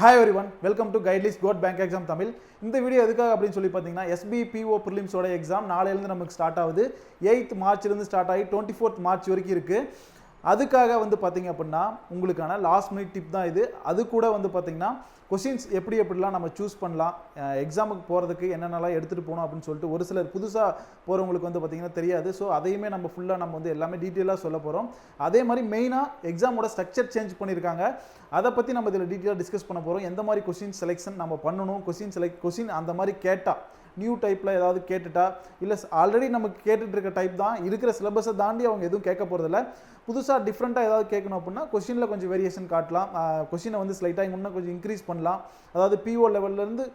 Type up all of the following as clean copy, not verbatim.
Hi everyone, welcome to Guidelist Got Bank Exam Tamil. இந்த video எதுக்காக அப்படின்னு சொல்லி பார்த்தீங்கன்னா SBPO prelims ஓட எக்ஸாம் நாளையிலிருந்து நமக்கு ஸ்டார்ட் ஆகுது. 8th மார்ச்லேருந்து ஸ்டார்ட் ஆகி 24th மார்ச் வரைக்கும் இருக்கு. அதுக்காக வந்து பார்த்தீங்க அப்படின்னா உங்களுக்கான லாஸ்ட் மினிட் டிப் தான் இது. அது கூட வந்து பார்த்தீங்கன்னா கொஸ்டின்ஸ் எப்படிலாம் நம்ம சூஸ் பண்ணலாம், எக்ஸாமுக்கு போகிறதுக்கு என்னென்னலாம் எடுத்துகிட்டு போகணும் அப்படின்னு சொல்லிட்டு ஒரு சிலர் புதுசாக போகிறவங்களுக்கு வந்து பார்த்தீங்கன்னா தெரியாது. ஸோ அதையுமே நம்ம ஃபுல்லாக நம்ம வந்து எல்லாமே டீட்டெயிலாக சொல்ல போகிறோம். அதே மாதிரி மெயினாக எக்ஸாமோட ஸ்ட்ரக்சர் சேஞ்ச் பண்ணியிருக்காங்க. அதை பற்றி நம்ம இதில் டீட்டெயிலாக டிஸ்கஸ் பண்ண போகிறோம். எந்த மாதிரி கொஸ்டின் செலெக்ஷன் நம்ம பண்ணணும், கொஸ்டின் அந்த மாதிரி கேட்டால் நியூ டைப்பில் ஏதாவது கேட்டுட்டா இல்லை ஆல்ரெடி நமக்கு கேட்டுட்டு இருக்க டைப் தான் இருக்கிற சிலபஸை தாண்டி அவங்க எதுவும் கேட்க போகிறதில்ல. புதுசாக டிஃப்ரெண்ட்டாக ஏதாவது கேட்கணும் அப்படின்னா கொஸ்டினில் கொஞ்சம் வேரியேஷன் காட்டலாம், கொஸ்டினை வந்து ஸ்லைட்டாக இன்னும் கொஞ்சம் இன்க்ரீஸ் பண்ணலாம். அதாவது பிஓ லெவல்லேருந்து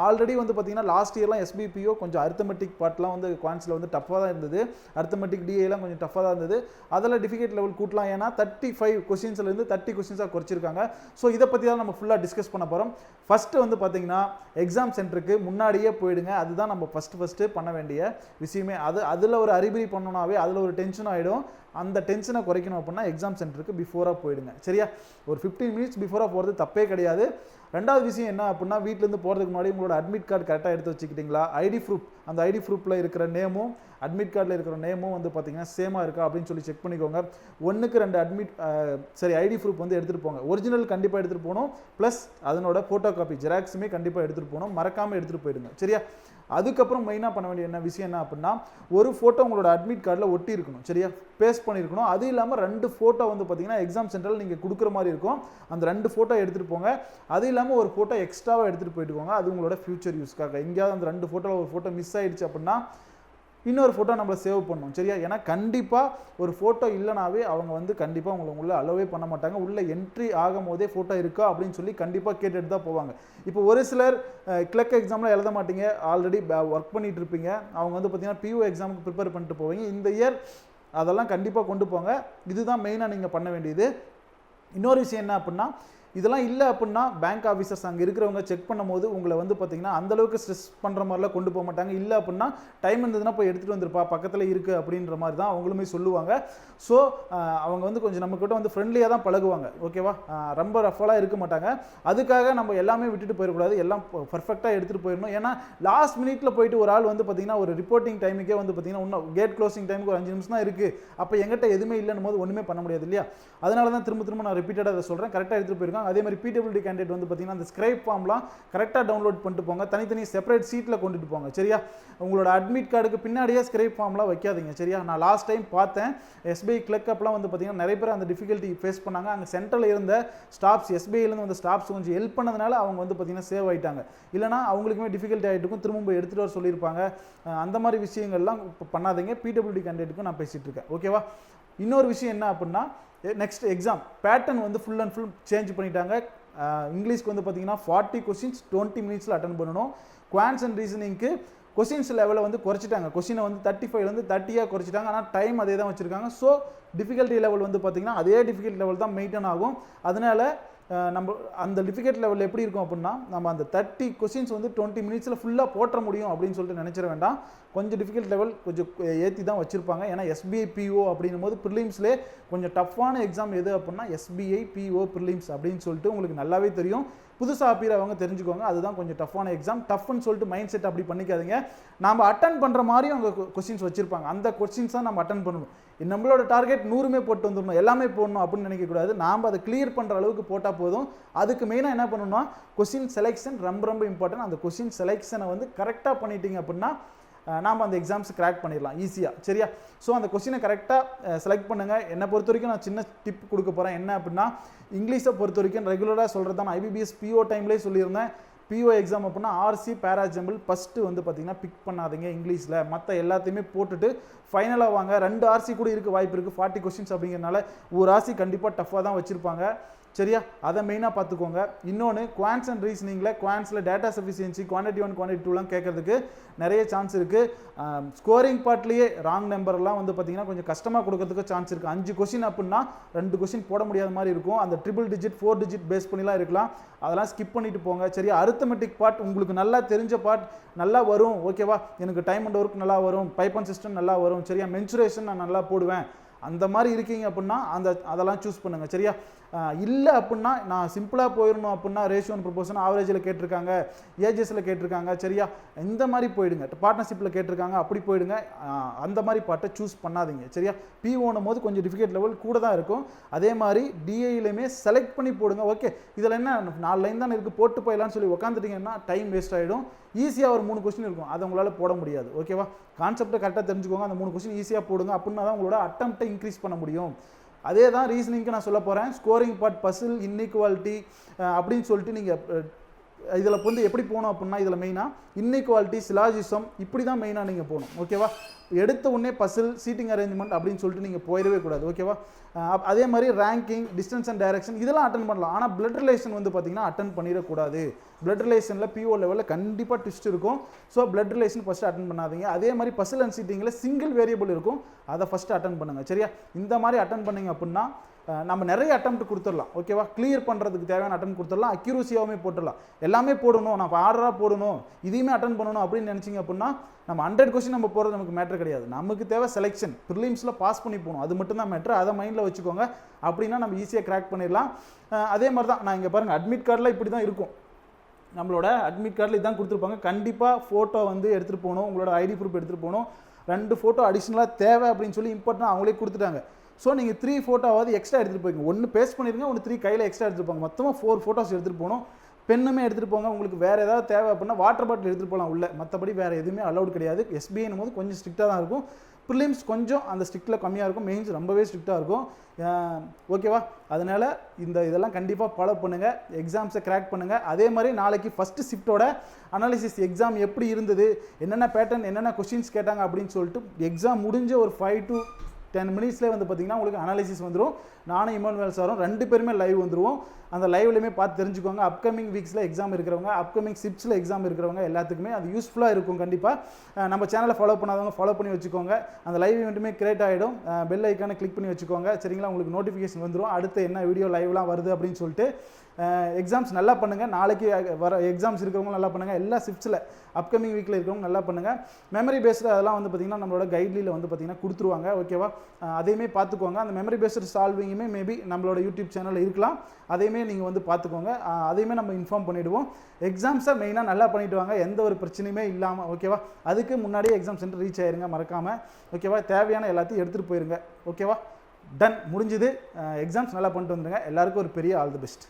ஆல்ரெடி வந்து பார்த்தீங்கன்னா லாஸ்ட் இயர்லாம் SBPO கொஞ்சம் அரித்தமெட்டிக் பார்ட்லாம் வந்து குவான்ஸில் வந்து டஃப்பாக தான் இருந்தது. அரித்தமெட்டிக் டிஏலாம் கொஞ்சம் டஃப்பாக தான் இருந்தது. அதில் டிஃபிகல்ட் லெவல் கூட்டலாம், ஏன்னா 35 கொஸ்டின்ஸ்லேருந்து 30 கொஸ்டின்ஸாக குறைச்சிருக்காங்க. ஸோ இதை பற்றி தான் நம்ம ஃபுல்லாக டிஸ்கஸ் பண்ண போகிறோம். ஃபஸ்ட்டு வந்து பார்த்தீங்கன்னா எக்ஸாம் சென்டருக்கு முன்னாடியே போயிடுங்க. அதுதான் நம்ம ஃபஸ்ட்டு பண்ண வேண்டிய விஷயமே. அதில் ஒரு அறிகுறி பண்ணணும்னாவே அதில் ஒரு டென்ஷன் ஆகிடும். அந்த டென்ஷனை குறைக்கணும் அப்படின்னா எக்ஸாம் சென்டருக்கு பிஃபோராக போயிடுங்க. சரியா, ஒரு 15 மினிட்ஸ் பிஃபோராக போகிறது தப்பே கிடையாது. ரெண்டாவது விஷயம் என்ன அப்படின்னா வீட்டிலேருந்து போகிறதுக்கு முன்னாடி உங்களோட அட்மிட் கார்டு கரெக்டாக எடுத்து வச்சுக்கிட்டிங்களா, ஐடி ப்ரூஃப், அந்த ஐடி ப்ரூஃபில் இருக்கிற நேமும் அட்மிட் கார்டில் இருக்கிற நேமும் வந்து பார்த்தீங்கன்னா சேமாக இருக்கா அப்படின்னு சொல்லி செக் பண்ணிக்கோங்க. 1க்கு 2 ஐடி ப்ரூஃப் வந்து எடுத்துகிட்டு போங்க. ஒரிஜினல் கண்டிப்பாக எடுத்துகிட்டு போகணும், ப்ளஸ் அதனோட ஃபோட்டோ காப்பி ஜெராக்ஸுமே கண்டிப்பாக எடுத்துகிட்டு போகணும். மறக்காமல் எடுத்துகிட்டு போயிடுங்க. சரியா, அதுக்கப்புறம் மெயினாக பண்ண வேண்டிய விஷயம் என்ன அப்படின்னா ஒரு ஃபோட்டோ உங்களோட அட்மிட் கார்டில் ஒட்டி இருக்கணும். சரியா, பேஸ்ட் பண்ணியிருக்கணும். அது இல்லாமல் 2 ஃபோட்டோ வந்து பார்த்தீங்கன்னா எக்ஸாம் சென்டரில் நீங்கள் கொடுக்குற மாதிரி இருக்கும். அந்த 2 ஃபோட்டோ எடுத்துகிட்டு போங்க. அது இல்லாமல் ஒரு ஃபோட்டோ எக்ஸ்ட்ராவாக எடுத்துகிட்டு போயிட்டுக்கோங்க. அது உங்களோட ஃபியூச்சர் யூஸ்க்காக. எங்கேயாவது அந்த 2 ஃபோட்டோவில் ஒரு ஃபோட்டோ மிஸ் ஆகிடுச்சு அப்படின்னா இன்னொரு ஃபோட்டோ நம்மளை சேவ் பண்ணணும். சரியா, ஏன்னா கண்டிப்பாக ஒரு ஃபோட்டோ இல்லைனாவே அவங்க வந்து கண்டிப்பாக உங்களை அலோவே பண்ண மாட்டாங்க. உள்ளே என்ட்ரி ஆகும் போதே ஃபோட்டோ இருக்கா அப்படின்னு சொல்லி கண்டிப்பாக கேட்டுட்டு தான் போவாங்க. இப்போ ஒரு சிலர் கிளர்க் எக்ஸாமில் எழுத மாட்டீங்க, ஆல்ரெடி ஒர்க் பண்ணிட்டு இருப்பீங்க. அவங்க வந்து பார்த்தீங்கன்னா PO எக்ஸாமுக்கு ப்ரிப்பேர் பண்ணிட்டு போவீங்க. இந்த இயர் அதெல்லாம் கண்டிப்பாக கொண்டு போங்க. இதுதான் மெயினாக நீங்கள் பண்ண வேண்டியது. இன்னொரு விஷயம் என்ன அப்படின்னா இதெல்லாம் இல்லை அப்படின்னா பேங்க் ஆஃபீஸர்ஸ் அங்கே இருக்கிறவங்க செக் பண்ணும்போது உங்களை வந்து பார்த்தீங்கன்னா அந்தளவுக்கு ஸ்ட்ரெஸ் பண்ணுற மாதிரிலாம் கொண்டு போக மாட்டாங்க. இல்லை அப்படின்னா டைம் இருந்ததுன்னா போய் எடுத்துகிட்டு வந்துருப்பா, பக்கத்தில் இருக்குது அப்படின்ற மாதிரி தான் அவங்களுமே சொல்லுவாங்க. ஸோ அவங்க வந்து கொஞ்சம் நம்மக்கிட்ட வந்து ஃப்ரெண்ட்லியாக தான் பழகுவாங்க. ஓகேவா, ரொம்ப ரஃபெல்லாம் இருக்க மாட்டாங்க. அதுக்காக நம்ம எல்லாமே விட்டுட்டு போயிடக்கூடாது, எல்லாம் பர்ஃபெக்டாக எடுத்துகிட்டு போயிடணும். ஏன்னா லாஸ்ட் மினிட்ல போயிட்டு ஒரு ஆள் வந்து பார்த்தீங்கன்னா ஒரு ரிப்போர்ட்டிங் டைமுக்கே வந்து பார்த்தீங்கன்னா இன்னும் கேட் க்ளோசிங் டைமுக்கு ஒரு 5 நிமிஷம் தான் இருக்குது. அப்போ எங்கிட்ட எதுவுமே இல்லைன்னு போது ஒன்றுமே பண்ண முடியாது இல்லையா. அதனால தான் திரும்ப நான் ரிப்பீட்டடாக அதை சொல்கிறேன். கரெக்டாக எடுத்துகிட்டு போயிருக்காங்க. அதே மாதிரி PWD கேண்டிடேட் வந்து பார்த்தீங்கன்னா அந்த ஸ்கிரைப் ஃபார்ம்லாம் கரெக்டாக டவுன்லோட் பண்ணிட்டு போங்க. தனித்தனி செப்பரேட் சீட்டில் கொண்டுட்டு போங்க. சரியா, உங்களோட அட்மிட் கார்டுக்கு பின்னாடியே ஸ்கிரைப் ஃபார்ம்லாம் வைக்காதீங்க. சரியா, நான் லாஸ்ட் டைம் பார்த்தேன் SBI கிளர்க் அப்லாம் வந்து பார்த்தீங்கன்னா நிறைய பேர் அந்த டிஃபிகல்ட்டி ஃபேஸ் பண்ணாங்க. அங்கே சென்ட்ரலில் இருந்த ஸ்டாஃப்ஸ், SBIலேருந்து வந்த ஸ்டாஃப்ஸ் கொஞ்சம் ஹெல்ப் பண்ணதுனால அவங்க வந்து பார்த்தீங்கன்னா சேவ் ஆகிட்டாங்க. இல்லைனா அவங்களுக்குமே டிஃபிகல்ட்டி ஆகிட்டுக்கும், திரும்ப எடுத்துகிட்டு வர சொல்லியிருப்பாங்க. அந்த மாதிரி விஷயங்கள்லாம் பண்ணாதீங்க. PWD கேண்டிடேட்டுக்கும் நான் பேசிகிட்டு இருக்கேன். ஓகேவா, இன்னொரு விஷயம் என்ன அப்படின்னா நெக்ஸ்ட் எக்ஸாம் பேட்டர்ன் வந்து ஃபுல் அண்ட் ஃபுல் சேஞ்ச் பண்ணிட்டாங்க. இங்கிலீஷ்க்கு வந்து பார்த்தீங்கன்னா 40 கொஸ்டின்ஸ் 20 மினிட்ஸில் அட்டன் பண்ணணும். குவான்ஸ் அண்ட் ரீசனிங்க்கு கொஸ்டின்ஸ் லெவலை வந்து குறைச்சிட்டாங்க. கொஸ்டினை வந்து 35லேருந்து 30 குறைச்சிட்டாங்க. ஆனால் டைம் அதே தான் வச்சுருக்காங்க. ஸோ டிஃபிகல்ட்டி லெவல் வந்து பார்த்தீங்கன்னா அதே டிஃபிகல்ட்டி லெவல் தான் மெயின்டைன் ஆகும். அதனால் நம்ம அந்த டிஃபிகல்ட் லெவலில் எப்படி இருக்கும் அப்படின்னா நம்ம அந்த 30 கொஸ்டின்ஸ் வந்து 20 மினிட்ஸில் ஃபுல்லாக போட்ட முடியும் அப்படின்னு சொல்லிட்டு நினச்சிட வேண்டாம். கொஞ்சம் டிஃபிகல்ட் லெவல் கொஞ்சம் ஏற்றி தான் வச்சுருப்பாங்க. ஏன்னா SBI PO அப்படின்னும் போது ப்ரிலிம்ஸ்லேயே கொஞ்சம் டஃப்பான எக்ஸாம் எது அப்படின்னா SBI PO ப்ரிலிம்ஸ் அப்படின்னு சொல்லிட்டு உங்களுக்கு நல்லாவே தெரியும். புதுசாக அவங்க தெரிஞ்சுக்கோங்க. அதுதான் கொஞ்சம் டஃப்பான எக்ஸாம். டஃப்னு சொல்லிட்டு மைண்ட் செட் அப்படி பண்ணிக்காதீங்க. நம்ம அட்டன் பண்ணுற மாதிரியும் அவங்க கொஸ்டின்ஸ் வச்சுருப்பாங்க. அந்த கொஸ்டின்ஸ் தான் நம்ம அட்டன் பண்ணணும். நம்மளோட டார்கெட் 100மே போட்டு வந்துடணும், எல்லாமே போடணும் அப்படின்னு நினைக்கக்கூடாது. நாம் அதை கிளியர் பண்ணுற அளவுக்கு போட்டால் போதும். அதுக்கு மெயினாக என்ன பண்ணணும்னா கொஸ்டின் செலெக்ஷன் ரொம்ப இம்பார்ட்டன்ட். அந்த கொஸ்டின் செலெக்ஷனை வந்து கரெக்டாக பண்ணிட்டீங்க அப்படின்னா நாம் அந்த எக்ஸாம்ஸ் கிராக் பண்ணிடலாம் ஈஸியாக. சரியா, ஸோ அந்த கொஸ்டினை கரெக்டாக செலக்ட் பண்ணுங்கள். என்னை பொறுத்த வரைக்கும் நான் சின்ன டிப் கொடுக்க போகிறேன். என்ன அப்படின்னா இங்கிலீஷை பொறுத்த வரைக்கும் ரெகுலராக சொல்கிறது தான். நான் IBPS PO டைம்லேயே சொல்லியிருந்தேன். PO எக்ஸாம் அப்படின்னா RC பேராஜம்பிள் ஃபஸ்ட்டு வந்து பார்த்தீங்கன்னா பிக் பண்ணாதீங்க இங்கிலீஷில். மற்ற எல்லாத்தையுமே போட்டுட்டு ஃபைனலாக வாங்க. 2 RC கூட இருக்க வாய்ப்பு இருக்குது. 40 கொஸ்டின்ஸ் அப்படிங்கிறனால ஒரு RC கண்டிப்பாக டஃப்பாக தான் வச்சுருப்பாங்க. சரியா, அதை மெயினாக பார்த்துக்கோங்க. இன்னொன்று குவான்ஸ் அண்ட் ரீசனிங்கில் குவான்ஸில் டேட்டா சஃபிஷியன்சி குவான்டிட்டி 1 குவான்டிட்டி 2லாம் கேட்கறதுக்கு நிறைய சான்ஸ் இருக்குது. ஸ்கோரிங் பார்ட்லேயே ராங் நம்பர்லாம் வந்து பார்த்தீங்கன்னா கொஞ்சம் கஷ்டமாக கொடுக்கறதுக்கு சான்ஸ் இருக்குது. 5 கொஸ்டின் அப்படின்னா 2 கொஸ்டின் போட முடியாத மாதிரி இருக்கும். அந்த ட்ரிபிள் டிஜிட் 4 டிஜிட் பேஸ் பண்ணிலாம் இருக்கலாம். அதெல்லாம் ஸ்கிப் பண்ணிட்டு போங்க. சரியா, அரித்தமெட்டிக் பார்ட் உங்களுக்கு நல்லா தெரிஞ்ச பார்ட் நல்லா வரும். ஓகேவா, எனக்கு டைம் அண்ட் ஒர்க் நல்லா வரும், பைப் அண்ட் சிஸ்டம் நல்லா வரும். சரியா, மென்சுரேஷன் நான் நல்லா போடுவேன் அந்த மாதிரி இருக்கீங்க அப்படின்னா அதெல்லாம் சூஸ் பண்ணுங்க சரியா. இல்லை அப்படின்னா நான் சிம்பிளாக போயிடணும் அப்படின்னா ரேஷியோ அண்ட் ப்ரொபோர்ஷன் ஆவரேஜில் கேட்டிருக்காங்க, ஏஜஸில் கேட்டிருக்காங்க சரியா, இந்த மாதிரி போயிடுங்க. பார்ட்னர்ஷிப்பில் கேட்டிருக்காங்க அப்படி போயிடுங்க. அந்த மாதிரி பாட்டை சூஸ் பண்ணாதீங்க சரியா. பிஓனும் போது கொஞ்சம் டிஃபிகல்ட் லெவல் கூட தான் இருக்கும். அதே மாதிரி டிஐலையுமே செலக்ட் பண்ணி போடுங்க. ஓகே இதில் என்ன 4 லைன் தான் இருக்குது போட்டு போயிடலான்னு சொல்லி உட்காந்துட்டீங்கன்னா டைம் வேஸ்ட் ஆகிடும். ஈஸியாக ஒரு 3 கொஸ்டின் இருக்கும், அதை உங்களால் போட முடியாது. ஓகேவா, கான்செப்டை கரெக்டாக தெரிஞ்சுக்கோங்க. அந்த 3 கொஸ்டின் ஈஸியாக போடுங்க. அப்படின்னா தான் உங்களோட அட்டெம்ப்டை இன்க்ரீஸ் பண்ண முடியும். அதே தான் ரீசனிங்க்கு நான் சொல்ல போகிறேன். ஸ்கோரிங் பார்ட், பசில், இன்இக்வாலிட்டி அப்படின்னு சொல்லிட்டு நீங்கள் இதில் வந்து எப்படி போகணும் அப்படின்னா இதில் மெயினாக இன்இக்வாலிட்டி, சிலாஜிசம் இப்படி தான் மெயினாக நீங்கள் போகணும். ஓகேவா, எடுத்த உடனே பசில், சீட்டிங் அரேஞ்ச்மெண்ட் அப்படின்னு சொல்லிட்டு நீங்கள் போயிடவே கூடாது. ஓகேவா, அதே மாதிரி ரேங்கிங், டிஸ்டன்ஸ் அண்ட் டைரக்ஷன் இதெல்லாம் அட்டன் பண்ணலாம். ஆனால் பிளட் ரிலேஷன் வந்து பார்த்தீங்கன்னா அட்டன் பண்ணிடக்கூடாது. பிளட் ரிலேஷனில் பிஓ லெவலில் கண்டிப்பாக ட்விஸ்ட் இருக்கும். So blood relation first attend பண்ணாதீங்க. அதே மாதிரி பசில் அண்ட் சீட்டிங்கில் சிங்கிள் வேரியபிள் இருக்கும், அதை ஃபஸ்ட்டு அட்டன் பண்ணுங்கள் சரியா. இந்த மாதிரி அட்டன் பண்ணிங்க அப்படின்னா நம்ம நிறைய அட்டெம்ப்ட் கொடுத்துடலாம். ஓகேவா, கிளியர் பண்ணுறதுக்கு தேவையான அட்டன் கொடுத்துடலாம், அக்யூரஸியாகவுமே போட்டுடலாம். எல்லாமே போடணும், நான் ஆர்டராக போடணும், இதையுமே அட்டன் பண்ணணும் அப்படின்னு நினச்சிங்க அப்படின்னா நம்ம 100 கொஸ்டின் நம்ம போகிறது நமக்கு மேட்ரு கிடையாது. நமக்கு தேவை செலெக்ஷன், ப்ரிலிம்ஸில் பாஸ் பண்ணி போகணும், அது மட்டும் தான் மேட்ரு. அதை மைண்டில் வச்சுக்கோங்க. அப்படின்னா நம்ம ஈஸியாக கிராக் பண்ணிடலாம். அதே மாதிரி தான் நான் இங்கே பாருங்கள், அட்மிட் கார்டில் இப்படி தான் இருக்கும். நம்மளோட அட்மிட் கார்டில் இதான் கொடுத்துருப்பாங்க. கண்டிப்பாக ஃபோட்டோ வந்து எடுத்துகிட்டு போகணும், உங்களோட ஐடி ப்ரூஃப் எடுத்துகிட்டு போகணும். 2 ஃபோட்டோ அடிஷ்னலாக தேவை அப்படின்னு சொல்லி இம்பார்ட்டன்ட் அவங்களே கொடுத்துட்டாங்க. ஸோ நீங்கள் 3 ஃபோட்டோவாவது எக்ஸ்ட்ரா எடுத்துகிட்டு போய்ங்க. 1 பேஸ்ட் பண்ணிடுங்க, 1 3 கையில் எக்ஸ்ட்ரா எடுத்துகிட்டு போங்க. மொத்தமாக 4 ஃபோட்டோஸ் எடுத்துகிட்டு போகணும். பெண்ணுமே எடுத்துகிட்டு போங்க. உங்களுக்கு வேறு ஏதாவது தேவை அப்படின்னா வாட்டர் பாட்டில் எடுத்துகிட்டு போகலாம் உள்ள. மற்றபடி வேறு எதுவுமே அலௌட் கிடையாது. எஸ்பிஐனும் போது கொஞ்சம் ஸ்ட்ரிக்டாக தான் இருக்கும். ப்ரிலிம்ஸ் கொஞ்சம் அந்த ஸ்ட்ரிக்டில் கம்மியாக இருக்கும், மெயின்ஸ் ரொம்பவே ஸ்ட்ரிக்டாக இருக்கும். ஓகேவா, அதனால் இதெல்லாம் கண்டிப்பாக ஃபாலோ பண்ணுங்கள், எக்ஸாம்ஸை கிராக் பண்ணுங்கள். அதே மாதிரி நாளைக்கு ஃபஸ்ட்டு ஷிஃப்ட்டோட அனாலிசிஸ் எக்ஸாம் எப்படி இருந்தது, என்னென்ன பேட்டர்ன், என்னென்ன கொஸ்டின்ஸ் கேட்டாங்க அப்படின்னு சொல்லிட்டு எக்ஸாம் முடிஞ்ச ஒரு 5 to 10 மினிட்ஸ்லேயே வந்து பார்த்தீங்கன்னா உங்களுக்கு அனாலிசிஸ் வந்துடும். நானும் இமானுவேல் சாரும் 2 பேருமே லைவ் வந்துடுவோம். அந்த லைவ்லையுமே பார்த்து தெரிஞ்சுக்கோங்க. அப்கமிங் வீக்ஸில் எக்ஸாம் இருக்கிறவங்க, அப்கமிங் ஷிஃப்ட்ஸில் எக்ஸாம் இருக்கிறவங்க எல்லாத்துக்குமே அது யூஸ்ஃபுல்லாக இருக்கும். கண்டிப்பாக நம்ம சேனலை ஃபாலோ பண்ணாதவங்க ஃபாலோ பண்ணி வச்சுக்கோங்க. அந்த லைவ் இவெண்ட்டுமே கிரியேட் ஆகிடும். பெல் ஐக்கானை கிளிக் பண்ணி வச்சுக்கோங்க சரிங்களா. உங்களுக்கு நோட்டிஃபிகேஷன் வந்துடும் அடுத்து என்ன வீடியோ லைவ்லாம் வருது அப்படின்னு சொல்லிட்டு. எக்ஸாம்ஸ் நல்லா பண்ணுங்கள். நாளைக்கு வர எக்ஸாம்ஸ் இருக்கிறவங்க நல்லா பண்ணுங்கள். எல்லா ஷிஃப்ட்ஸில் அப்கமிங் வீக்கில் இருக்கிறவங்க நல்லா பண்ணுங்கள். மெமரி பேஸ்டு அதெல்லாம் வந்து பார்த்திங்கன்னா நம்மளோட கைட்லியில் வந்து பார்த்திங்கன்னா கொடுத்துருவாங்க. ஓகேவா, அதையுமே பார்த்துக்கோங்க. அந்த மெமரி பேஸ்டு சால்விங்குமே மேபி நம்மளோட யூடியூப் சேனலில் இருக்கலாம். அதையுமே நீங்கள் வந்து பார்த்துக்கோங்க. அதையுமே நம்ம இன்ஃபார்ம் பண்ணிவிடுவோம். எக்ஸாம்ஸை மெயினாக நல்லா பண்ணிவிட்டு வாங்க, எந்த ஒரு பிரச்சனையுமே இல்லாமல். ஓகேவா, அதுக்கு முன்னாடியே எக்ஸாம் சென்டர் ரீச் ஆயிருங்க மறக்காமல். ஓகேவா, தேவையான எல்லாத்தையும் எடுத்துகிட்டு போயிருங்க. ஓகேவா, டன், முடிஞ்சுது. எக்ஸாம்ஸ் நல்லா பண்ணிட்டு வந்துடுங்க. எல்லாருக்கும் ஒரு பெரிய ஆல் தி பெஸ்ட்.